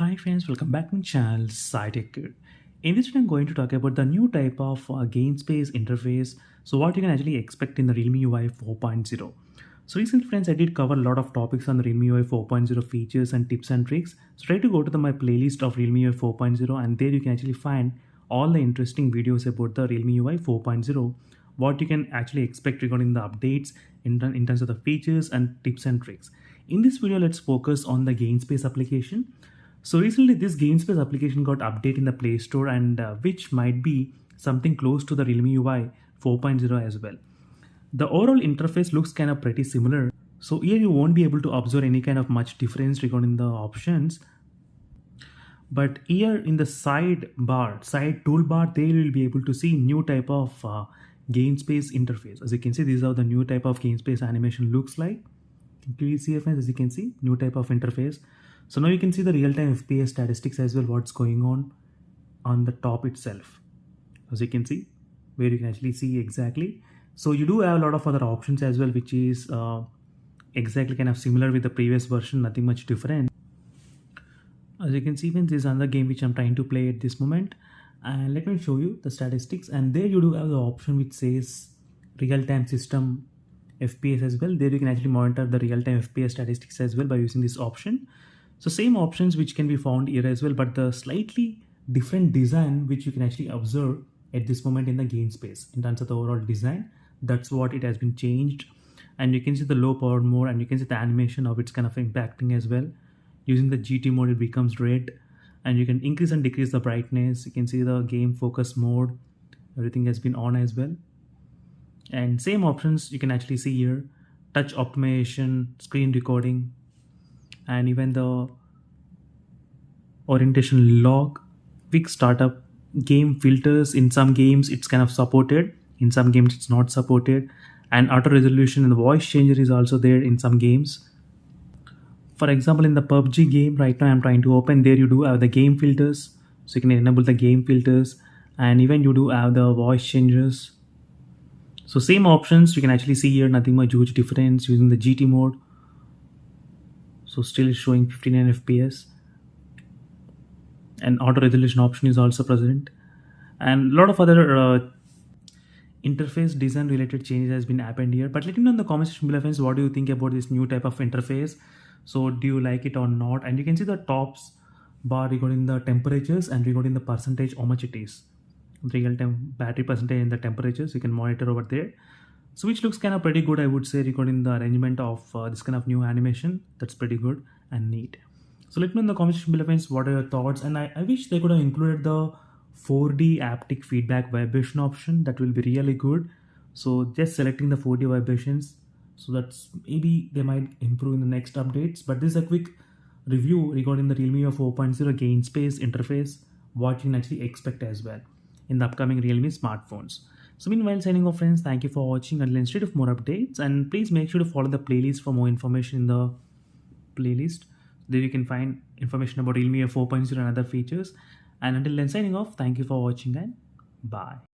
Hi friends, welcome back to my channel SciTech. In this video, I'm going to talk about the new type of GameSpace interface. So what you can actually expect in the Realme UI 4.0. So recently friends, I did cover a lot of topics on the Realme UI 4.0 features and tips and tricks. So try to go to my playlist of Realme UI 4.0 and there you can actually find all the interesting videos about the Realme UI 4.0. What you can actually expect regarding the updates in terms of the features and tips and tricks. In this video, let's focus on the GameSpace application. So recently this GameSpace application got updated in the Play Store and which might be something close to the Realme UI 4.0 as well. The overall interface looks kind of pretty similar. So here you won't be able to observe any kind of much difference regarding the options. But here in the side toolbar, there you will be able to see new type of GameSpace interface. As you can see, this is how the new type of GameSpace animation looks like. Can you see, friends? As you can see, new type of interface. So now you can see the real-time FPS statistics as well, what's going on the top itself. As you can see, where you can actually see exactly. So you do have a lot of other options as well, which is exactly kind of similar with the previous version, nothing much different. As you can see, this is another game which I'm trying to play at this moment. And let me show you the statistics. And there you do have the option which says real-time system FPS as well. There you can actually monitor the real-time FPS statistics as well by using this option. So same options which can be found here as well, but the slightly different design which you can actually observe at this moment in the GameSpace in terms of the overall design. That's what it has been changed. And you can see the low power mode and you can see the animation of it's kind of impacting as well. Using the GT mode, it becomes red and you can increase and decrease the brightness. You can see the game focus mode. Everything has been on as well. And same options you can actually see here: touch optimization, screen recording, and even the orientation lock, quick startup, game filters. In some games it's kind of supported, in some games it's not supported, and auto resolution and the voice changer is also there in some games. For example, in the PUBG game right now I'm trying to open, there you do have the game filters, so you can enable the game filters, and even you do have the voice changers. So same options you can actually see here, nothing much huge difference using the GT mode. So still is showing 59 FPS, and auto resolution option is also present, and a lot of other interface design related changes has been happened here. But let me know in the comment section below, friends, what do you think about this new type of interface? So do you like it or not? And you can see the tops bar regarding the temperatures and regarding the percentage, how much it is, real-time battery percentage and the temperatures you can monitor over there. So which looks kind of pretty good, I would say, regarding the arrangement of this kind of new animation. That's pretty good and neat. So let me know in the comment section below, friends, what are your thoughts? And I wish they could have included the 4D haptic feedback vibration option. That will be really good. So just selecting the 4D vibrations, so that's maybe they might improve in the next updates. But this is a quick review regarding the Realme UI 4.0 GameSpace interface, what you can actually expect as well in the upcoming Realme smartphones. So meanwhile, signing off, friends, thank you for watching. Until instead of more updates, and please make sure to follow the playlist for more information in the playlist. There you can find information about Realme 4.0 and other features. And until then, signing off, thank you for watching and bye.